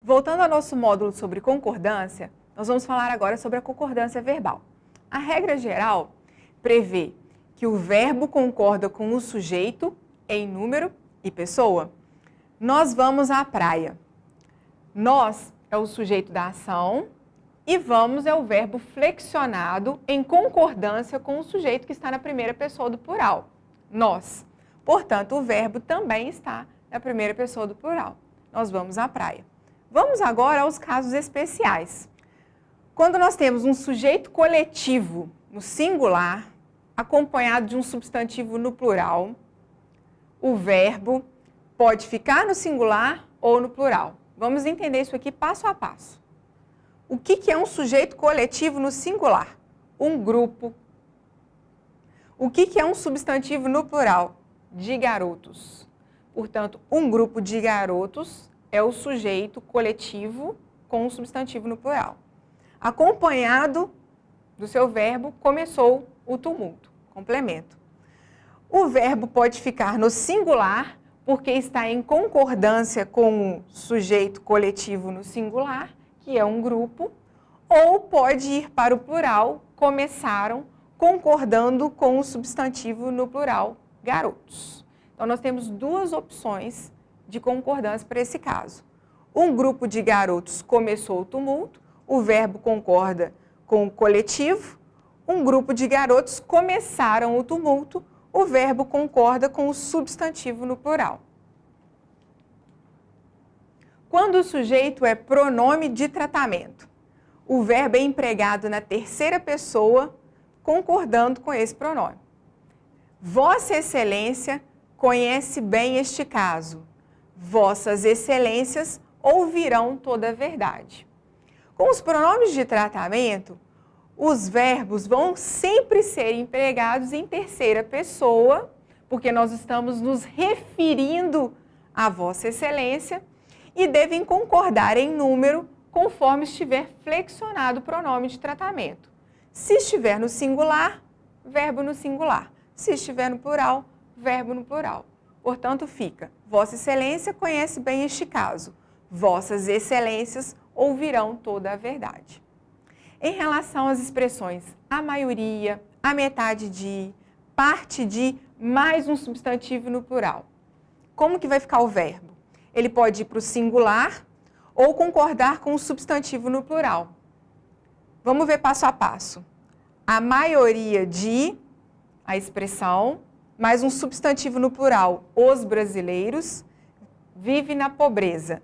Voltando ao nosso módulo sobre concordância, nós vamos falar agora sobre a concordância verbal. A regra geral prevê que o verbo concorda com o sujeito em número e pessoa. Nós vamos à praia. Nós é o sujeito da ação e vamos é o verbo flexionado em concordância com o sujeito que está na primeira pessoa do plural. Nós. Portanto, o verbo também está na primeira pessoa do plural. Nós vamos à praia. Vamos agora aos casos especiais. Quando nós temos um sujeito coletivo no singular, acompanhado de um substantivo no plural, o verbo pode ficar no singular ou no plural. Vamos entender isso aqui passo a passo. O que é um sujeito coletivo no singular? Um grupo. O que é um substantivo no plural? De garotos. Portanto, um grupo de garotos é o sujeito coletivo com o substantivo no plural. Acompanhado do seu verbo, começou o tumulto. Complemento. O verbo pode ficar no singular, porque está em concordância com o sujeito coletivo no singular, que é um grupo, ou pode ir para o plural, começaram, concordando com o substantivo no plural, garotos. Então, nós temos duas opções de concordância para esse caso. Um grupo de garotos começou o tumulto, o verbo concorda com o coletivo. Um grupo de garotos começaram o tumulto, o verbo concorda com o substantivo no plural. Quando o sujeito é pronome de tratamento, o verbo é empregado na terceira pessoa, concordando com esse pronome. Vossa Excelência conhece bem este caso. Vossas excelências ouvirão toda a verdade. Com os pronomes de tratamento, os verbos vão sempre ser empregados em terceira pessoa, porque nós estamos nos referindo a Vossa Excelência e devem concordar em número conforme estiver flexionado o pronome de tratamento. Se estiver no singular, verbo no singular. Se estiver no plural, verbo no plural. Portanto, fica, Vossa Excelência conhece bem este caso. Vossas Excelências ouvirão toda a verdade. Em relação às expressões a maioria, a metade de, parte de, mais um substantivo no plural. Como que vai ficar o verbo? Ele pode ir para o singular ou concordar com o substantivo no plural. Vamos ver passo a passo. A maioria de, a expressão, mais um substantivo no plural, os brasileiros, vive na pobreza.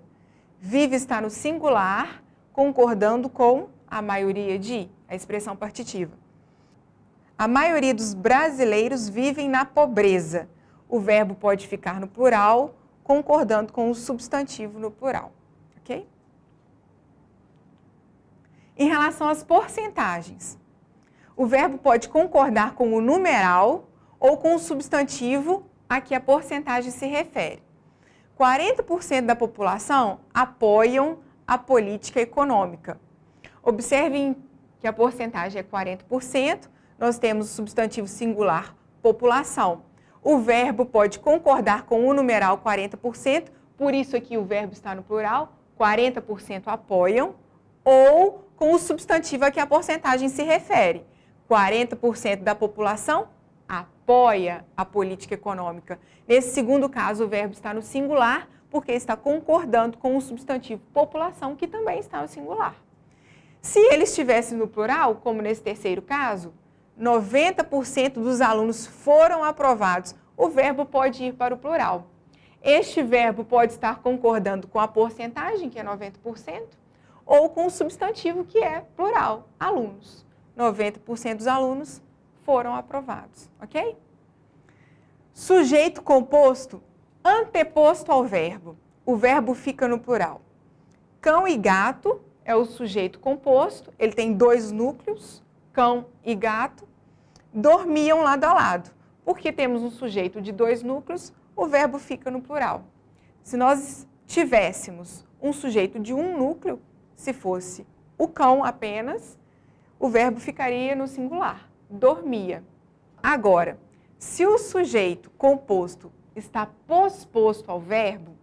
Vive está no singular, concordando com a maioria de, a expressão partitiva. A maioria dos brasileiros vivem na pobreza. O verbo pode ficar no plural, concordando com o substantivo no plural. Ok? Em relação às porcentagens, o verbo pode concordar com o numeral ou com o substantivo a que a porcentagem se refere. 40% da população apoiam a política econômica. Observem que a porcentagem é 40%, nós temos o substantivo singular população. O verbo pode concordar com o numeral 40%, por isso aqui o verbo está no plural, 40% apoiam, ou com o substantivo a que a porcentagem se refere. 40% da população apoia a política econômica. Nesse segundo caso, o verbo está no singular, porque está concordando com o substantivo população, que também está no singular. Se ele estivesse no plural, como nesse terceiro caso, 90% dos alunos foram aprovados. O verbo pode ir para o plural. Este verbo pode estar concordando com a porcentagem, que é 90%, ou com o substantivo, que é plural, alunos. 90% dos alunos foram aprovados, ok? Sujeito composto anteposto ao verbo. O verbo fica no plural. Cão e gato é o sujeito composto, ele tem dois núcleos, cão e gato, dormiam lado a lado. Porque temos um sujeito de dois núcleos, o verbo fica no plural. Se nós tivéssemos um sujeito de um núcleo, se fosse o cão apenas, o verbo ficaria no singular, dormia. Agora, se o sujeito composto está posposto ao verbo,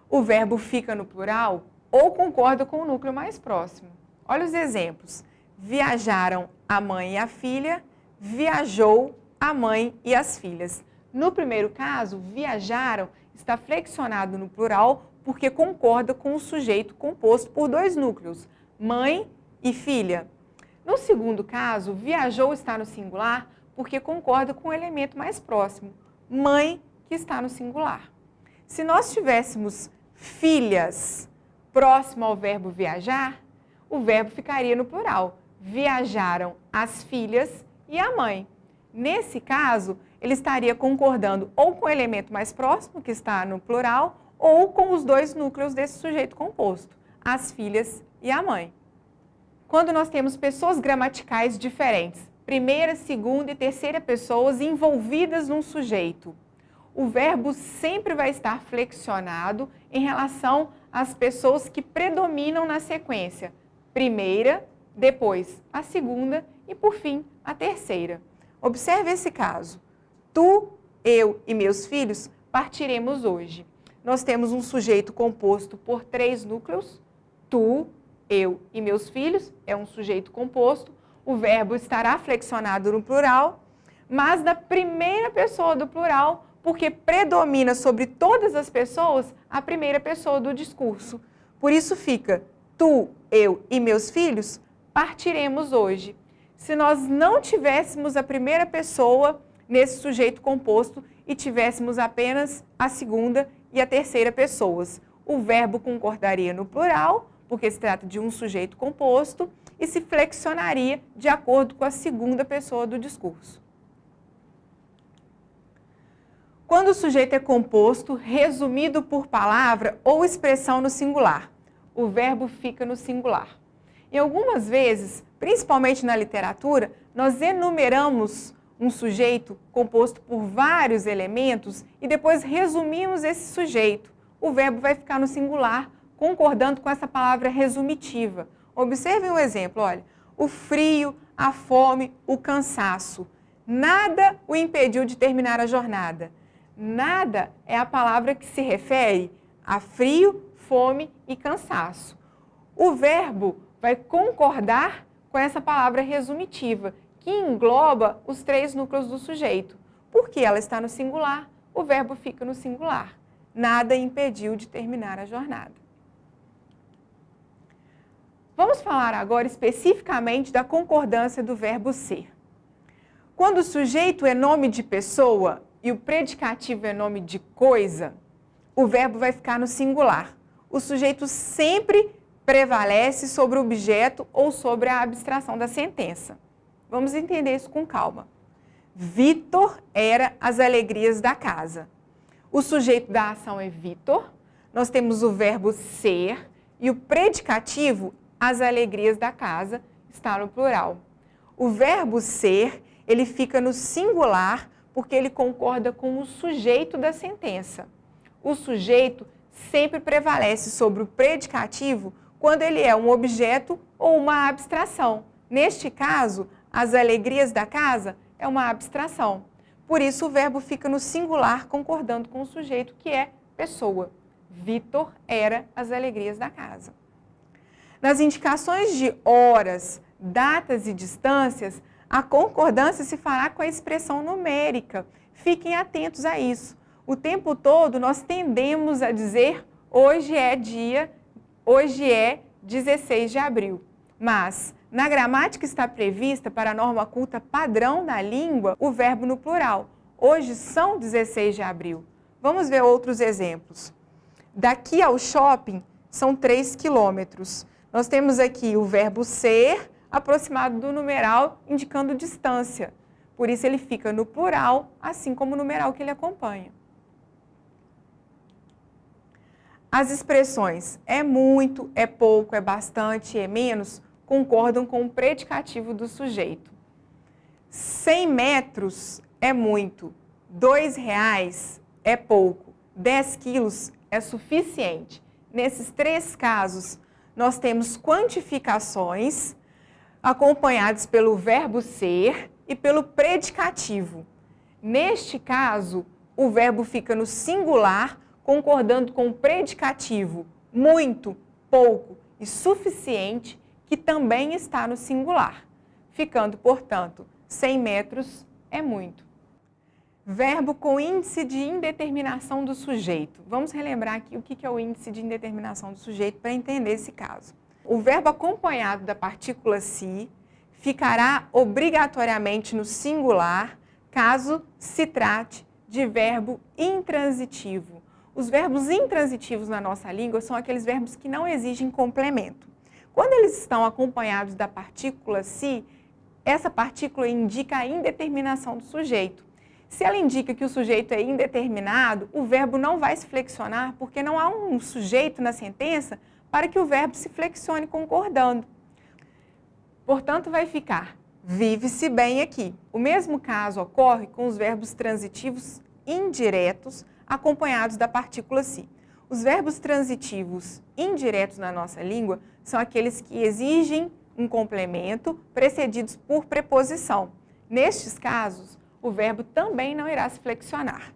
o verbo fica no plural ou concorda com o núcleo mais próximo. Olha os exemplos. Viajaram a mãe e a filha, viajou a mãe e as filhas. No primeiro caso, viajaram está flexionado no plural porque concorda com o sujeito composto por dois núcleos, mãe e filha. No segundo caso, viajou está no singular porque concorda com o elemento mais próximo, mãe, que está no singular. Se nós tivéssemos filhas próximo ao verbo viajar, o verbo ficaria no plural. Viajaram as filhas e a mãe. Nesse caso, ele estaria concordando ou com o elemento mais próximo, que está no plural, ou com os dois núcleos desse sujeito composto, as filhas e a mãe. Quando nós temos pessoas gramaticais diferentes, primeira, segunda e terceira pessoas envolvidas num sujeito, o verbo sempre vai estar flexionado em relação às pessoas que predominam na sequência. Primeira, depois a segunda e, por fim, a terceira. Observe esse caso. Tu, eu e meus filhos partiremos hoje. Nós temos um sujeito composto por três núcleos. Tu, eu e meus filhos é um sujeito composto. O verbo estará flexionado no plural, mas na primeira pessoa do plural, porque predomina sobre todas as pessoas a primeira pessoa do discurso. Por isso fica, tu, eu e meus filhos partiremos hoje. Se nós não tivéssemos a primeira pessoa nesse sujeito composto e tivéssemos apenas a segunda e a terceira pessoas, o verbo concordaria no plural, porque se trata de um sujeito composto, e se flexionaria de acordo com a segunda pessoa do discurso. Quando o sujeito é composto, resumido por palavra ou expressão no singular, o verbo fica no singular. E algumas vezes, principalmente na literatura, nós enumeramos um sujeito composto por vários elementos e depois resumimos esse sujeito. O verbo vai ficar no singular, concordando com essa palavra resumitiva. Observem um exemplo, olha, o frio, a fome, o cansaço. Nada o impediu de terminar a jornada. Nada é a palavra que se refere a frio, fome e cansaço. O verbo vai concordar com essa palavra resumitiva, que engloba os três núcleos do sujeito. Porque ela está no singular, o verbo fica no singular. Nada impediu de terminar a jornada. Vamos falar agora especificamente da concordância do verbo ser. Quando o sujeito é nome de pessoa e o predicativo é nome de coisa, o verbo vai ficar no singular. O sujeito sempre prevalece sobre o objeto ou sobre a abstração da sentença. Vamos entender isso com calma. Vitor era as alegrias da casa. O sujeito da ação é Vitor, nós temos o verbo ser e o predicativo, as alegrias da casa, está no plural. O verbo ser, ele fica no singular porque ele concorda com o sujeito da sentença. O sujeito sempre prevalece sobre o predicativo quando ele é um objeto ou uma abstração. Neste caso, as alegrias da casa é uma abstração. Por isso, o verbo fica no singular, concordando com o sujeito, que é pessoa. Vitor era as alegrias da casa. Nas indicações de horas, datas e distâncias, a concordância se fará com a expressão numérica. Fiquem atentos a isso. O tempo todo nós tendemos a dizer hoje é 16 de abril. Mas na gramática está prevista para a norma culta padrão da língua o verbo no plural. Hoje são 16 de abril. Vamos ver outros exemplos. Daqui ao shopping são 3 quilômetros. Nós temos aqui o verbo ser aproximado do numeral indicando distância. Por isso ele fica no plural, assim como o numeral que ele acompanha. As expressões é muito, é pouco, é bastante, é menos concordam com o predicativo do sujeito. 100 metros é muito, 2 reais é pouco, 10 quilos é suficiente. Nesses três casos, nós temos quantificações acompanhadas pelo verbo ser e pelo predicativo. Neste caso, o verbo fica no singular, concordando com o predicativo muito, pouco e suficiente, que também está no singular, ficando, portanto, 100 metros é muito. Verbo com índice de indeterminação do sujeito. Vamos relembrar aqui o que é o índice de indeterminação do sujeito para entender esse caso. O verbo acompanhado da partícula se ficará obrigatoriamente no singular, caso se trate de verbo intransitivo. Os verbos intransitivos na nossa língua são aqueles verbos que não exigem complemento. Quando eles estão acompanhados da partícula se, essa partícula indica a indeterminação do sujeito. Se ela indica que o sujeito é indeterminado, o verbo não vai se flexionar, porque não há um sujeito na sentença para que o verbo se flexione concordando. Portanto, vai ficar vive-se bem aqui. O mesmo caso ocorre com os verbos transitivos indiretos acompanhados da partícula se. Os verbos transitivos indiretos na nossa língua são aqueles que exigem um complemento precedidos por preposição. Nestes casos, o verbo também não irá se flexionar.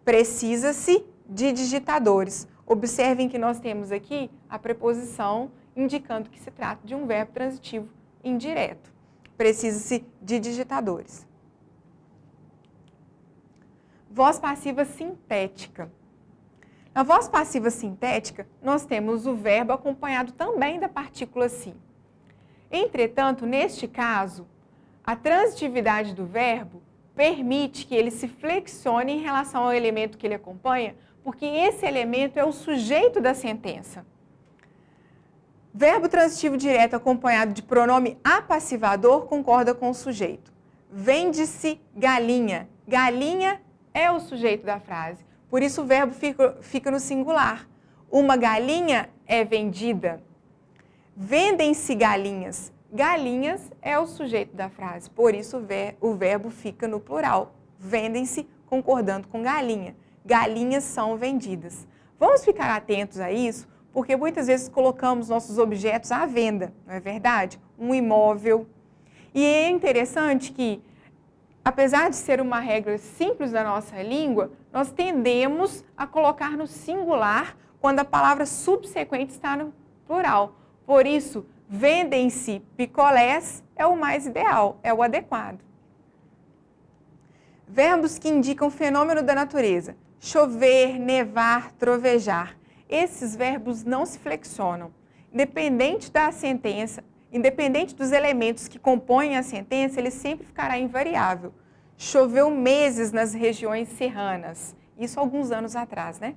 Precisa-se de digitadores. Observem que nós temos aqui a preposição indicando que se trata de um verbo transitivo indireto. Precisa-se de digitadores. Voz passiva sintética. Na voz passiva sintética, nós temos o verbo acompanhado também da partícula se. Entretanto, neste caso, a transitividade do verbo permite que ele se flexione em relação ao elemento que ele acompanha, porque esse elemento é o sujeito da sentença. Verbo transitivo direto acompanhado de pronome apassivador concorda com o sujeito. Vende-se galinha. Galinha é o sujeito da frase. Por isso o verbo fica no singular. Uma galinha é vendida. Vendem-se galinhas. Galinhas é o sujeito da frase. Por isso o verbo fica no plural. Vendem-se concordando com galinha. Galinhas são vendidas. Vamos ficar atentos a isso, porque muitas vezes colocamos nossos objetos à venda, não é verdade? Um imóvel. E é interessante que, apesar de ser uma regra simples da nossa língua, nós tendemos a colocar no singular quando a palavra subsequente está no plural. Por isso, vendem-se picolés é o mais ideal, é o adequado. Verbos que indicam fenômeno da natureza. Chover, nevar, trovejar. Esses verbos não se flexionam. Independente da sentença, independente dos elementos que compõem a sentença, ele sempre ficará invariável. Choveu meses nas regiões serranas. Isso alguns anos atrás, né?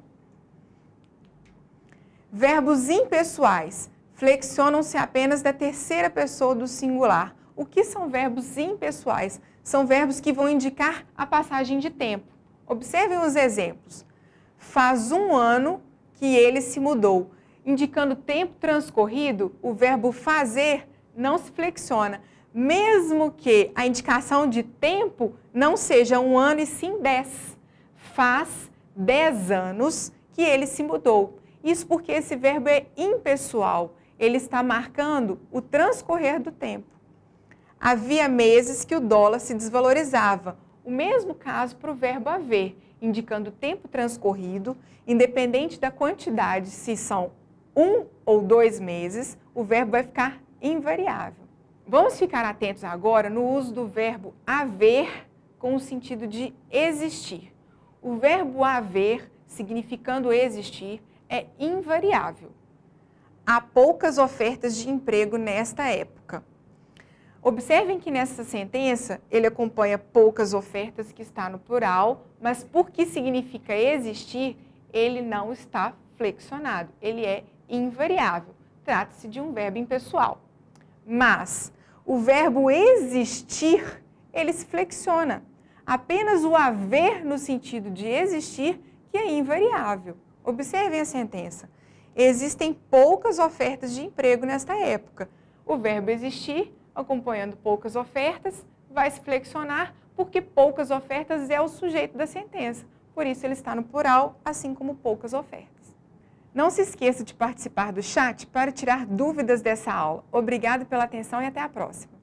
Verbos impessoais. Flexionam-se apenas da terceira pessoa do singular. O que são verbos impessoais? São verbos que vão indicar a passagem de tempo. Observem os exemplos. Faz 1 ano que ele se mudou. Indicando tempo transcorrido, o verbo fazer não se flexiona, mesmo que a indicação de tempo não seja 1 ano e sim 10. Faz 10 anos que ele se mudou. Isso porque esse verbo é impessoal. Ele está marcando o transcorrer do tempo. Havia meses que o dólar se desvalorizava. O mesmo caso para o verbo haver, indicando o tempo transcorrido, independente da quantidade, se são 1 ou 2 meses, o verbo vai ficar invariável. Vamos ficar atentos agora no uso do verbo haver com o sentido de existir. O verbo haver, significando existir, é invariável. Há poucas ofertas de emprego nesta época. Observem que nessa sentença ele acompanha poucas ofertas, que está no plural, mas por que significa existir, ele não está flexionado, ele é invariável. Trata-se de um verbo impessoal. Mas o verbo existir, ele se flexiona. Apenas o haver no sentido de existir, que é invariável. Observem a sentença. Existem poucas ofertas de emprego nesta época. O verbo existir, acompanhando poucas ofertas, vai se flexionar, porque poucas ofertas é o sujeito da sentença. Por isso ele está no plural, assim como poucas ofertas. Não se esqueça de participar do chat para tirar dúvidas dessa aula. Obrigada pela atenção e até a próxima.